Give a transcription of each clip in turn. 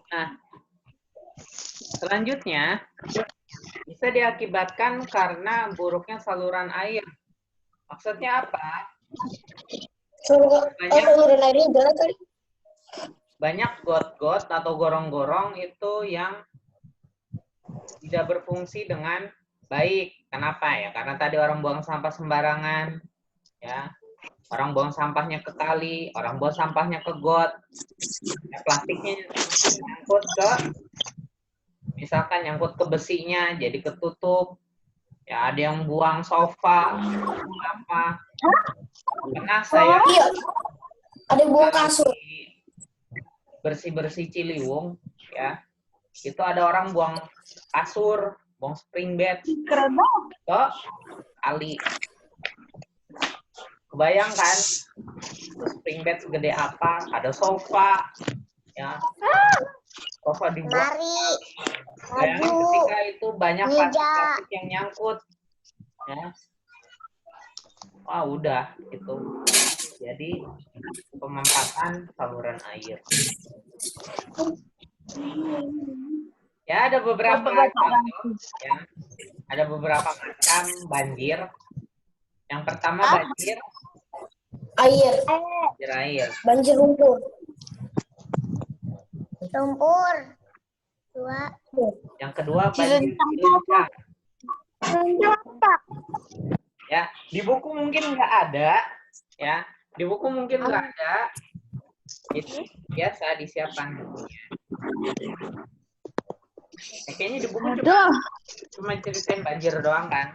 Nah, selanjutnya bisa diakibatkan karena buruknya saluran air. Maksudnya apa? Saluran airnya jalan kali. Banyak got-got atau gorong-gorong itu yang tidak berfungsi dengan baik. Kenapa ya? Karena tadi orang buang sampah sembarangan, ya. Orang buang sampahnya ke kali, orang buang sampahnya ke got. Ya, plastiknya nyangkut ke, misalkan nyangkut ke besinya, jadi ketutup. Ya, ada yang buang sofa, apa. Pernah saya ada yang buang kasur. Bersih-bersih Ciliwung, ya. Itu ada orang buang kasur, buang spring bed ke kali. Kebayang kan, spring bed segede apa, ada sofa, ya. Sofa dibuang. Bayangin ketika itu banyak plastik yang nyangkut, ya. Wah, udah itu. Jadi pemanfaatan saluran air. Ya, ada beberapa contoh, ya. Ada beberapa macam banjir. Yang pertama banjir air. Banjir lumpur. Yang kedua banjir cilencang. Ya, di buku mungkin nggak ada, ya. Di buku mungkin nggak ada. Jadi biasa disiapkan bukunya. Kayaknya di buku cuma ceritain banjir doang kan.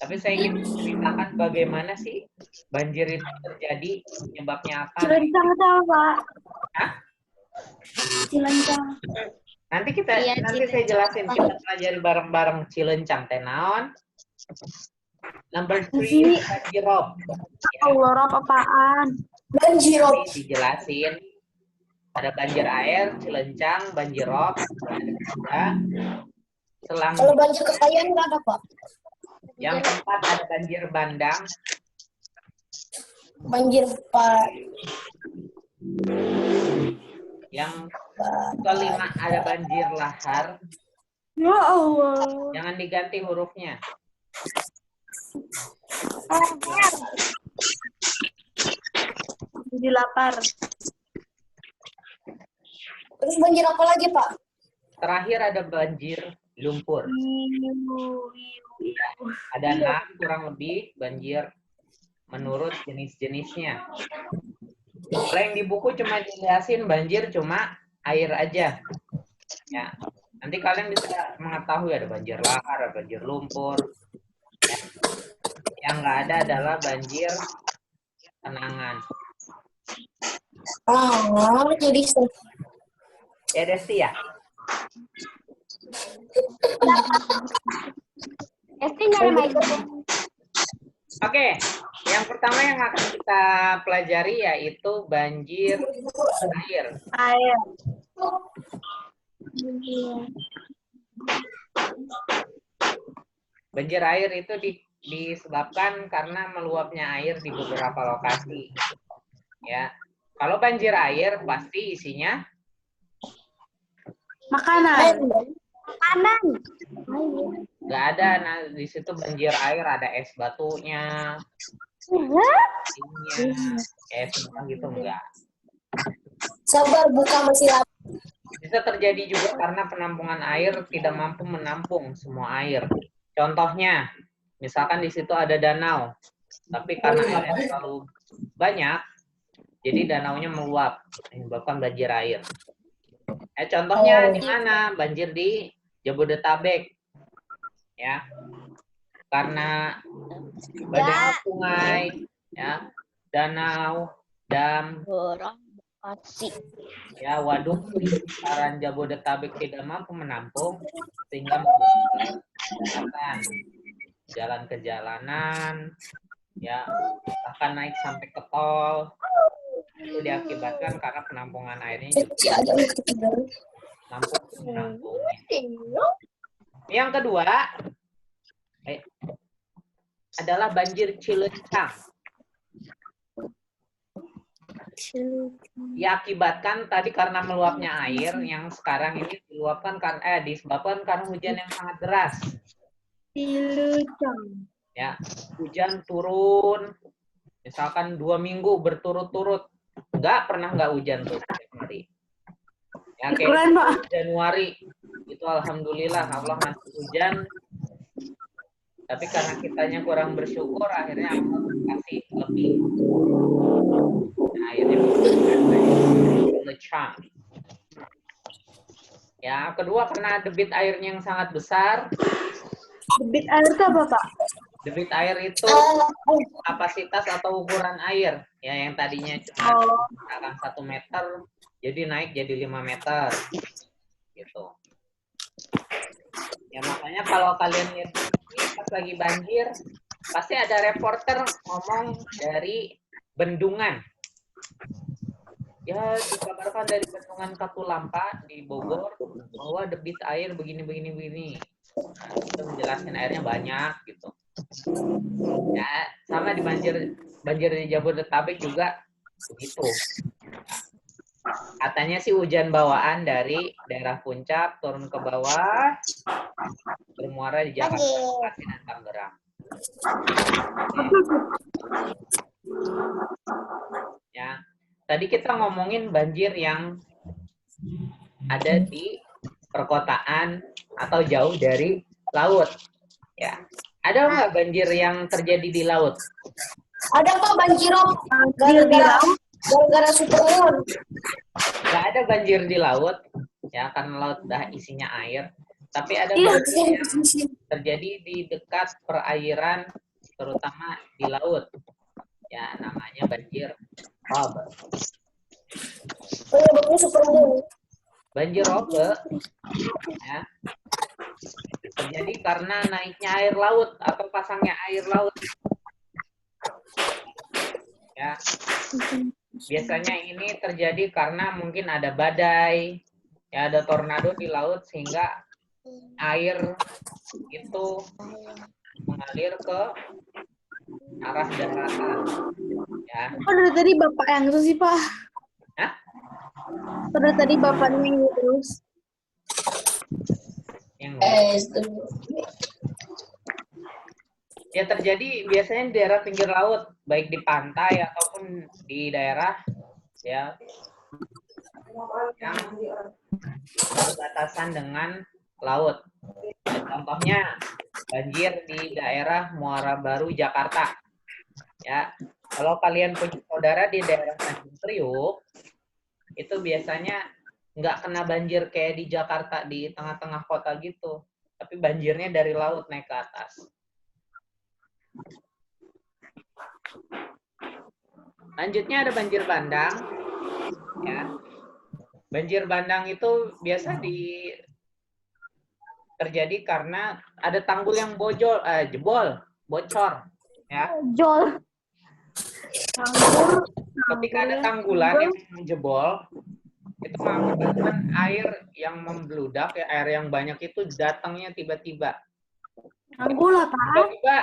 Tapi saya ingin menceritakan bagaimana sih banjir itu terjadi, penyebabnya apa. Cilencang itu apa? Hah? Cilencang. Nanti saya jelasin, kita pelajari bareng-bareng cilencang teh naon. Number 3 banjirop. Banjirop apaan? Banjirop. Dijelasin. Ada banjir air, cilencang, banjirop, ada selang. Kalau banjir kekayaan nggak ada, Pak. Yang keempat ada banjir bandang. Banjir Pak. Yang kelima ada banjir lahar. Ya Allah. Jangan diganti hurufnya. Jadi lapar. Terus banjir apa lagi, Pak? Terakhir ada banjir lumpur. Ada 6 kurang lebih banjir menurut jenis-jenisnya. Kalau yang di buku cuma dijelasin banjir cuma air aja. Ya. Nanti kalian bisa mengetahui ada banjir lahar, ada banjir lumpur. Ya. Yang nggak ada adalah banjir genangan. Jadi Ya, Desti ya? Oke, yang pertama yang akan kita pelajari yaitu banjir air. Banjir air itu disebabkan karena meluapnya air di beberapa lokasi. Ya, kalau banjir air pasti isinya makanan. Nggak ada. Nah, di situ banjir air ada es batunya, es gitu enggak. Sabar, buka masih lama. Bisa terjadi juga karena penampungan air tidak mampu menampung semua air. Contohnya, misalkan di situ ada danau, tapi karena airnya terlalu banyak, jadi danaunya meluap, menyebabkan banjir air. Contohnya di mana? Banjir di Jabodetabek, ya, karena banyak sungai, ya, danau, dam, ya, waduk di sekitaran Jabodetabek tidak mampu menampung sehingga membuat jalan ke jalanan, ya, bahkan naik sampai ke tol. Itu diakibatkan karena penampungan airnya juga mampu menampung. Yang kedua adalah banjir cilencang. Diakibatkan tadi karena meluapnya air yang sekarang ini diluapkan disebabkan karena hujan yang sangat deras. Cilucang. Ya, hujan turun misalkan 2 minggu berturut-turut, nggak hujan tuh setiap hari. Ya, Keren, Pak. Januari itu alhamdulillah Allah ngasih hujan, tapi karena kitanya kurang bersyukur akhirnya Allah kasih lebih. Nah, akhirnya lecang. Ya, kedua karena debit airnya yang sangat besar. Debit air itu apa, Pak? Debit air itu kapasitas atau ukuran air ya yang tadinya cuma misalkan 1 meter jadi naik jadi 5 meter gitu. Ya makanya kalau kalian lihat ini pas lagi banjir pasti ada reporter ngomong dari bendungan. Ya dikabarkan dari bendungan Katulampa di Bogor bahwa debit air begini. Nah, itu menjelaskan airnya banyak gitu. Ya, sama di banjir di Jabodetabek juga begitu. Katanya sih hujan bawaan dari daerah puncak turun ke bawah, bermuara di Jakarta, Bekasi, dan Tangerang. Ya, tadi kita ngomongin banjir yang ada di perkotaan atau jauh dari laut. Ya, ada nggak banjir yang terjadi di laut? Ada Pak banjir gara-gara supermoon. Nggak ada banjir di laut, ya karena laut dah isinya air. Tapi ada banjir yang terjadi di dekat perairan, terutama di laut. Ya, namanya banjir rob. Penyebabnya supermoon. Banjir rob, ya, terjadi karena naiknya air laut atau pasangnya air laut. Ya, biasanya ini terjadi karena mungkin ada badai, ya ada tornado di laut sehingga air itu mengalir ke arah daratan. Ya. Dari tadi Bapak yang itu sih, Pak. Hah? Dari tadi Bapaknya yang terus. Yang ya terjadi biasanya di daerah pinggir laut, baik di pantai ataupun di daerah ya yang berbatasan dengan laut. Contohnya banjir di daerah Muara Baru, Jakarta. Ya, kalau kalian punya saudara di daerah Tanjung Priuk, itu biasanya nggak kena banjir kayak di Jakarta di tengah-tengah kota gitu, tapi banjirnya dari laut naik ke atas. Lanjutnya ada banjir bandang. Ya. Banjir bandang itu biasa terjadi karena ada tanggul yang jebol, bocor, ya. Jol. Ketika ada tanggulan yang jebol, itu mengakibatkan air yang membludak, ya, air yang banyak itu datangnya tiba-tiba. Tanggul apa? Tiba-tiba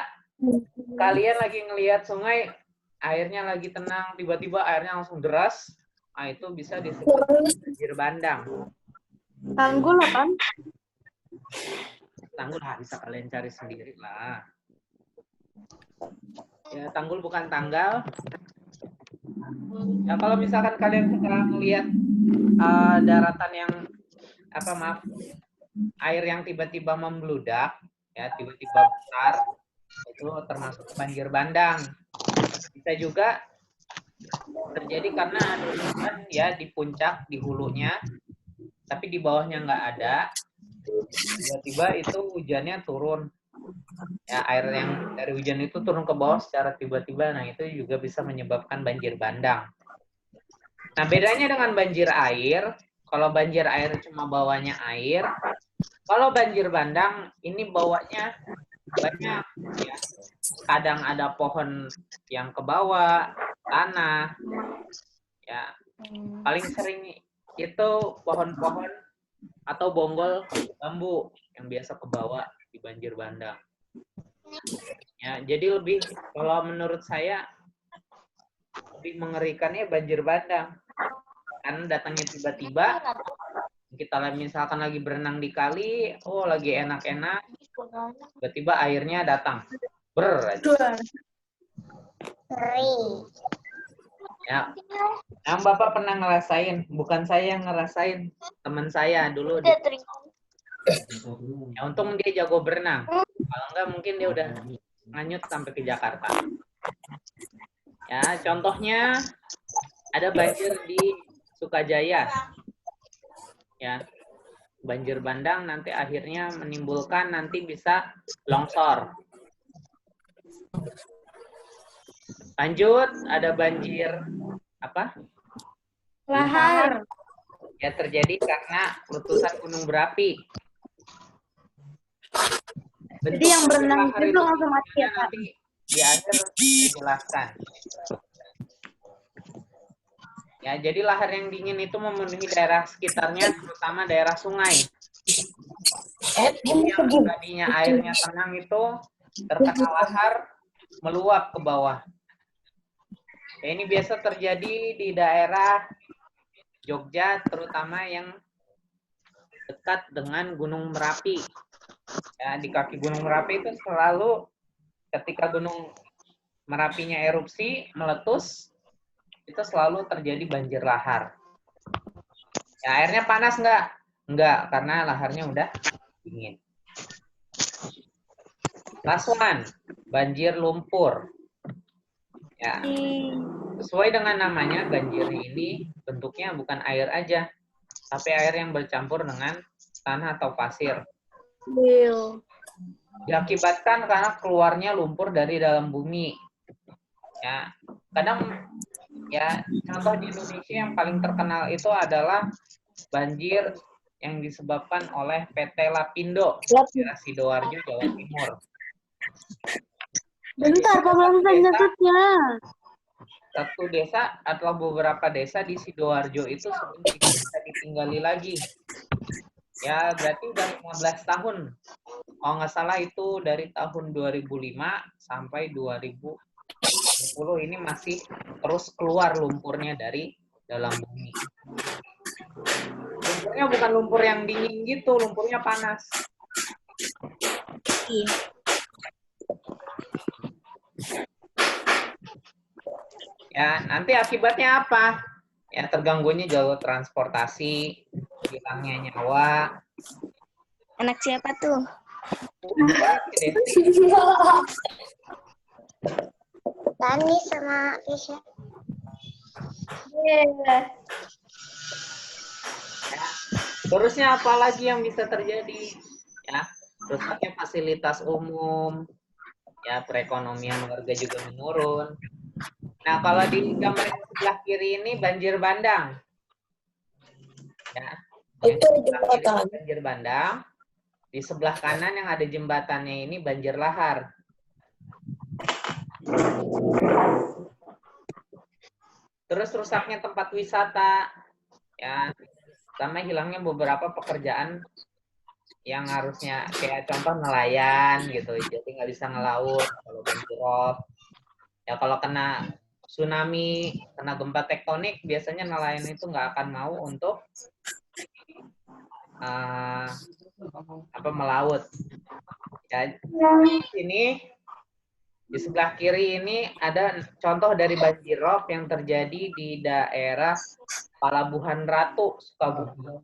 kalian lagi ngelihat sungai, airnya lagi tenang, tiba-tiba airnya langsung deras. Nah, itu bisa disebut banjir bandang. Tanggul apa? Tanggul bisa kalian cari sendiri lah. Ya, tanggul bukan tanggal. Ya, kalau misalkan kalian sekarang melihat daratan yang air yang tiba-tiba membludak, ya tiba-tiba besar, itu termasuk banjir bandang. Bisa juga terjadi karena ada hujan ya di puncak, di hulunya, tapi di bawahnya nggak ada. Tiba-tiba itu hujannya turun. Ya, air yang dari hujan itu turun ke bawah secara tiba-tiba. Nah, itu juga bisa menyebabkan banjir bandang. Nah, bedanya dengan banjir air, kalau banjir air cuma bawanya air, kalau banjir bandang ini bawanya banyak ya. Kadang ada pohon yang ke bawah, tanah. Ya. Paling sering itu pohon-pohon atau bonggol bambu yang biasa ke bawah di banjir bandang. Ya, jadi lebih kalau menurut saya Lebih mengerikannya banjir bandang. Karena datangnya tiba-tiba, kita misalkan lagi berenang di kali, oh lagi enak-enak, tiba-tiba airnya datang. Ya, yang Bapak pernah ngerasain, bukan saya yang ngerasain, teman saya dulu. Ya, untung dia jago berenang. Kalau enggak mungkin dia udah nganyut sampai ke Jakarta. Ya, contohnya ada banjir di Sukajaya. Ya, banjir bandang nanti akhirnya menimbulkan nanti bisa longsor. Lanjut, ada banjir apa? Lahar. Ya terjadi karena letusan gunung berapi. Jadi yang berenang itu langsung mati ya, Pak? Nanti di akhir dijelaskan. Ya, jadi lahar yang dingin itu memenuhi daerah sekitarnya, terutama daerah sungai. Yang tadinya airnya tenang itu terkena lahar meluap ke bawah. Ya, ini biasa terjadi di daerah Jogja, terutama yang dekat dengan Gunung Merapi. Ya, di kaki Gunung Merapi itu selalu ketika Gunung Merapinya erupsi, meletus, itu selalu terjadi banjir lahar. Ya, airnya panas nggak? Nggak, karena laharnya udah dingin. Last one, banjir lumpur. Ya, sesuai dengan namanya, banjir ini bentuknya bukan air aja, tapi air yang bercampur dengan tanah atau pasir. Diakibatkan karena keluarnya lumpur dari dalam bumi. Ya, kadang ya contoh di Indonesia yang paling terkenal itu adalah banjir yang disebabkan oleh PT Lapindo, daerah Sidoarjo, Jawa Timur. Bentar, Pak, belum nyatutnya. Satu desa atau beberapa desa di Sidoarjo itu sudah tidak bisa ditinggali lagi. Ya, berarti udah 15 tahun. Kalau nggak salah itu dari tahun 2005 sampai 2010 ini masih terus keluar lumpurnya dari dalam bumi. Lumpurnya bukan lumpur yang dingin gitu, lumpurnya panas. Ya, nanti akibatnya apa? Ya, terganggunya jalur transportasi, hilangnya nyawa. Anak siapa tuh? Tani sama Kisha. Terusnya apa lagi yang bisa terjadi? Ya, rusaknya fasilitas umum, ya perekonomian warga juga menurun. Nah, kalau di gambar yang sebelah kiri ini banjir bandang. Ya, Itu jembatan. Banjir bandang. Di sebelah kanan yang ada jembatannya ini banjir lahar. Terus rusaknya tempat wisata, ya, sama hilangnya beberapa pekerjaan yang harusnya kayak contoh nelayan gitu, jadi nggak bisa ngelaut kalau banjir rob. Ya kalau kena tsunami, kena gempa tektonik, biasanya nelayan itu nggak akan mau untuk melaut. Ya, ini di sebelah kiri ini ada contoh dari banjir rob yang terjadi di daerah Palabuhan Ratu, Sukabumi.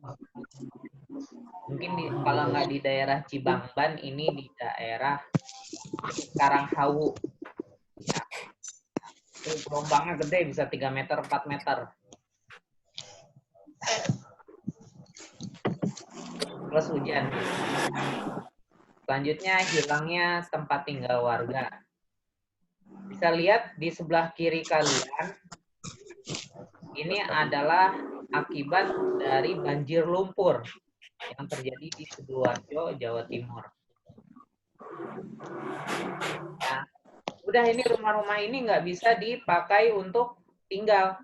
Mungkin kalau nggak di daerah Cibangban, ini di daerah Karanghawu. Ya. Gelombangnya gede, bisa 3 meter, 4 meter. Terus hujan. Selanjutnya hilangnya tempat tinggal warga. Bisa lihat di sebelah kiri kalian, ini adalah akibat dari banjir lumpur yang terjadi di Sidoarjo, Jawa Timur. Nah, udah ini rumah-rumah ini nggak bisa dipakai untuk tinggal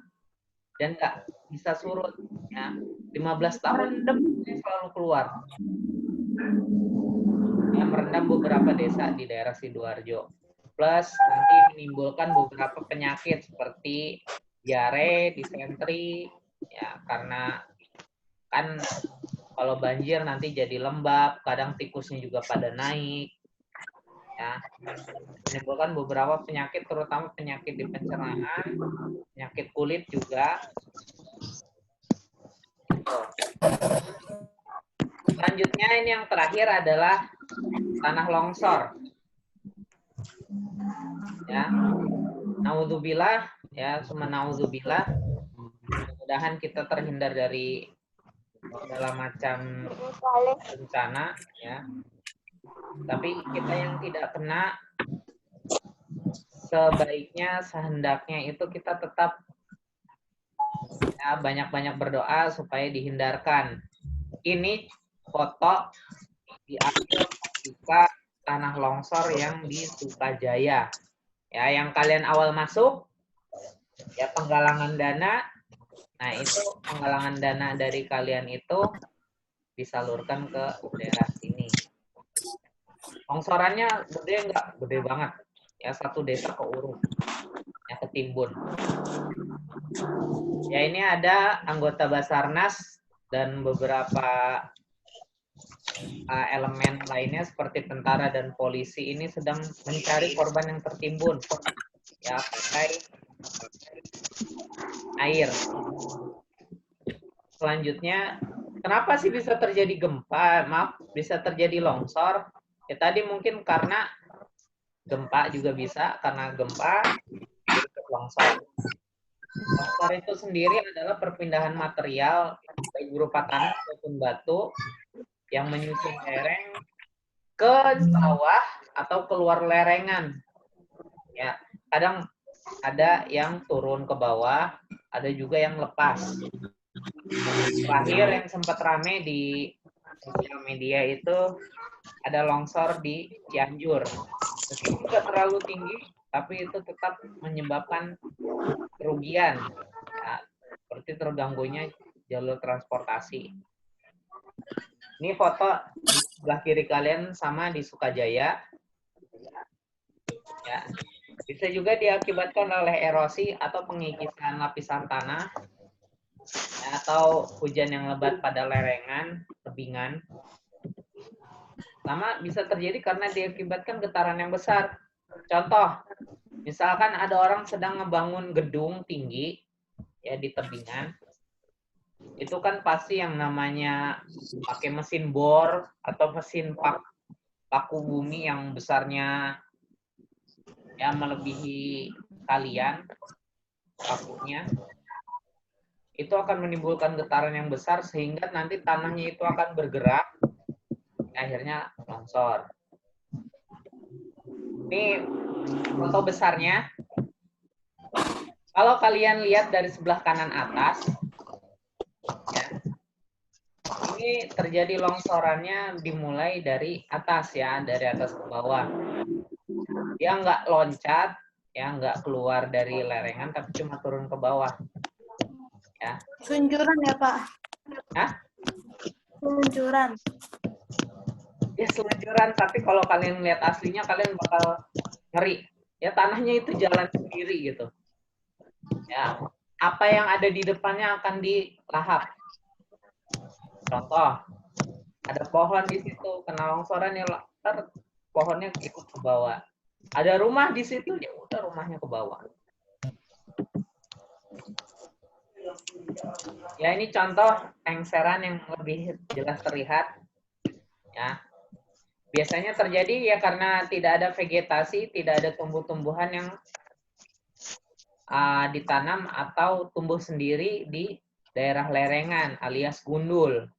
dan nggak bisa surut. Ya, 15 tahun ini selalu keluar. Yang merendam beberapa desa di daerah Sidoarjo. plus nanti menimbulkan beberapa penyakit seperti diare, disentri, ya karena kan kalau banjir nanti jadi lembab, kadang tikusnya juga pada naik, ya menimbulkan beberapa penyakit, terutama penyakit di pencernaan, penyakit kulit juga. Selanjutnya ini yang terakhir adalah tanah longsor. Ya, naudzubillah, ya, summa naudzubillah. Mudah-mudahan kita terhindar dari segala macam bencana, ya. Tapi kita yang tidak kena, sebaiknya, sehendaknya itu kita tetap ya, banyak-banyak berdoa supaya dihindarkan. Ini foto diambil ketika tanah longsor yang di Sukajaya. Ya, yang kalian awal masuk, ya penggalangan dana. Nah, itu penggalangan dana dari kalian itu disalurkan ke daerah sini. Longsorannya gede enggak? Gede banget. Ya, satu desa keuruk. Ya, ketimbun. Ya, ini ada anggota Basarnas dan beberapa elemen lainnya seperti tentara dan polisi ini sedang mencari korban yang tertimbun. Ya, pakai air. Selanjutnya, kenapa sih bisa terjadi gempa? Maaf, bisa terjadi longsor? Ya tadi mungkin karena gempa juga bisa, karena gempa berikut longsor. Longsor itu sendiri adalah perpindahan material baik berupa tanah maupun batu yang menyusun lereng ke bawah atau keluar lerengan. Ya, kadang ada yang turun ke bawah, ada juga yang lepas. Terakhir yang sempat rame di sosial media itu ada longsor di Cianjur. Meskipun tidak terlalu tinggi, tapi itu tetap menyebabkan kerugian. Ya, seperti terganggunya jalur transportasi. Ini foto di sebelah kiri kalian sama di Sukajaya. Ya, bisa juga diakibatkan oleh erosi atau pengikisan lapisan tanah, ya, atau hujan yang lebat pada lerengan, tebingan. Sama bisa terjadi karena diakibatkan getaran yang besar. Contoh, misalkan ada orang sedang ngebangun gedung tinggi, ya di tebingan, itu kan pasti yang namanya pakai mesin bor atau mesin paku bumi yang besarnya ya melebihi kalian pakunya, itu akan menimbulkan getaran yang besar sehingga nanti tanahnya itu akan bergerak, akhirnya longsor. Ini foto besarnya. Kalau kalian lihat dari sebelah kanan atas, ya, ini terjadi longsorannya dimulai dari atas ya, dari atas ke bawah. Dia nggak loncat, ya nggak keluar dari lerengan, tapi cuma turun ke bawah. Ya. Seluncuran ya, Pak? Hah? Seluncuran. Ya seluncuran, tapi kalau kalian lihat aslinya kalian bakal ngeri. Ya tanahnya itu jalan sendiri gitu. Ya, apa yang ada di depannya akan dilahap. Contoh, ada pohon di situ kena longsoran ya, pohonnya ikut ke bawah. Ada rumah di situ, ya udah rumahnya ke bawah. Ya ini contoh lengseran yang lebih jelas terlihat. Ya, biasanya terjadi ya karena tidak ada vegetasi, tidak ada tumbuh-tumbuhan yang ditanam atau tumbuh sendiri di daerah lerengan alias gundul.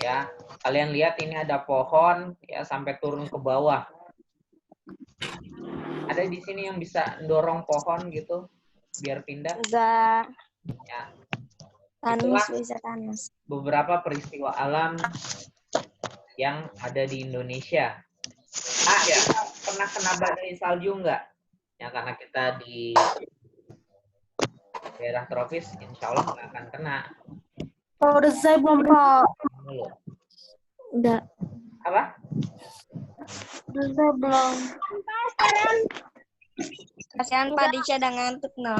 Ya, kalian lihat ini ada pohon ya sampai turun ke bawah. Ada di sini yang bisa dorong pohon gitu biar pindah? Enggak. Ya. Tanus bisa tanus. Beberapa peristiwa alam yang ada di Indonesia. Ya, pernah kena badai salju enggak? Ya karena kita di daerah tropis, insya Allah nggak akan kena. Oh, udah selesai belum, Pak? Udah. Apa? Udah selesai belum? Kasihan Pak Disha udah ngantuk no.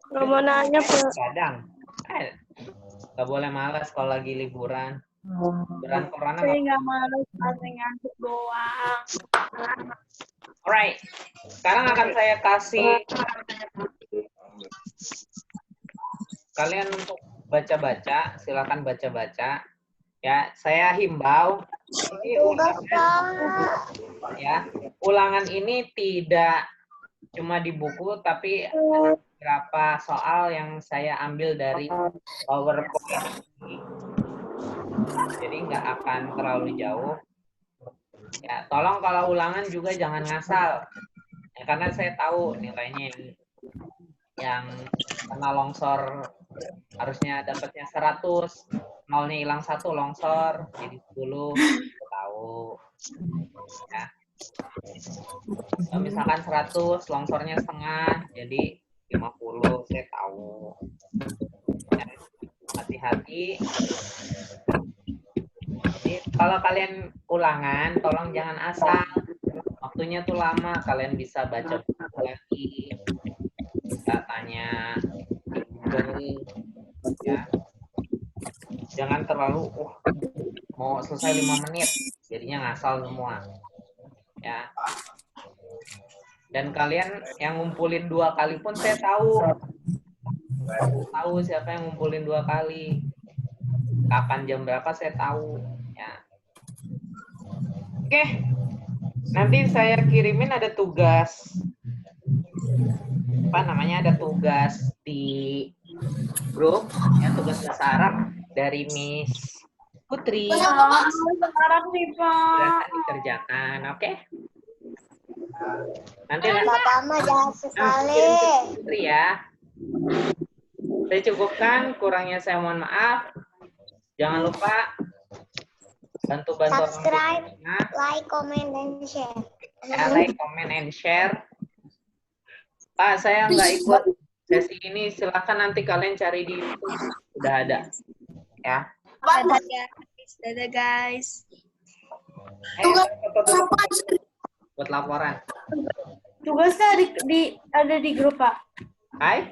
Nggak mau nanya, Pak. Kadang. Nggak boleh malas kalau lagi liburan. Liburan corona Saya nggak. nggak malas, Pak. Saya ngantuk doang. Alright. Sekarang akan saya kasih kalian untuk baca-baca. Silakan baca-baca. Ya, saya himbau. Ini Tugas ulangan, Pak. ya. Ulangan ini tidak cuma di buku, tapi ada beberapa soal yang saya ambil dari PowerPoint. Jadi nggak akan terlalu jauh. Ya, tolong kalau ulangan juga jangan ngasal. Ya, karena saya tahu nilainya yang kena longsor harusnya dapatnya 100, nolnya hilang 1 longsor, jadi 10, saya tahu. Ya. Kalau misalkan 100, longsornya setengah, jadi 50, saya tahu. Ya, hati-hati. Jadi, kalau kalian ulangan, tolong jangan asal. Waktunya tuh lama, kalian bisa baca buku lagi, bisa tanya di Google, ya. Jangan terlalu, mau selesai 5 menit, jadinya ngasal semua. Ya. Dan kalian yang ngumpulin 2 kali pun saya tahu. Tahu siapa yang ngumpulin 2 kali. Kapan jam berapa saya tahu. Ya. Oke. Nanti saya kirimin ada tugas. Apa namanya? Ada tugas di grup, ya, tugas bahasa Arab dari Miss Putri. Sekarang nih, Pak. Silakan dikerjakan, oke? Nanti Bapak mah jahat sekali. Putri ya. Saya cukupkan, kurangnya saya mohon maaf. Jangan lupa bantu-bantu orang Subscribe, tua. like, comment, dan share. Ya, like, comment, and share. Pak, saya nggak ikut sesi ini. Silakan nanti kalian cari di YouTube. Sudah ada. Ya. Dadah guys. Dadah guys. Buat laporan. Tugasnya ada di grup, Pak. Hai,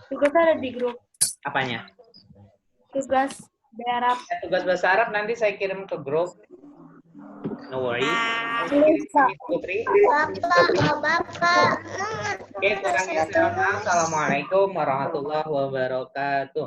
Tugasnya ada di grup. apanya? Tugas daerah. Tugas bahasa Arab nanti saya kirim ke grup. No worry. Putri. Bapak. Oke, kurangnya saya mohon maaf. Assalamualaikum warahmatullahi wabarakatuh.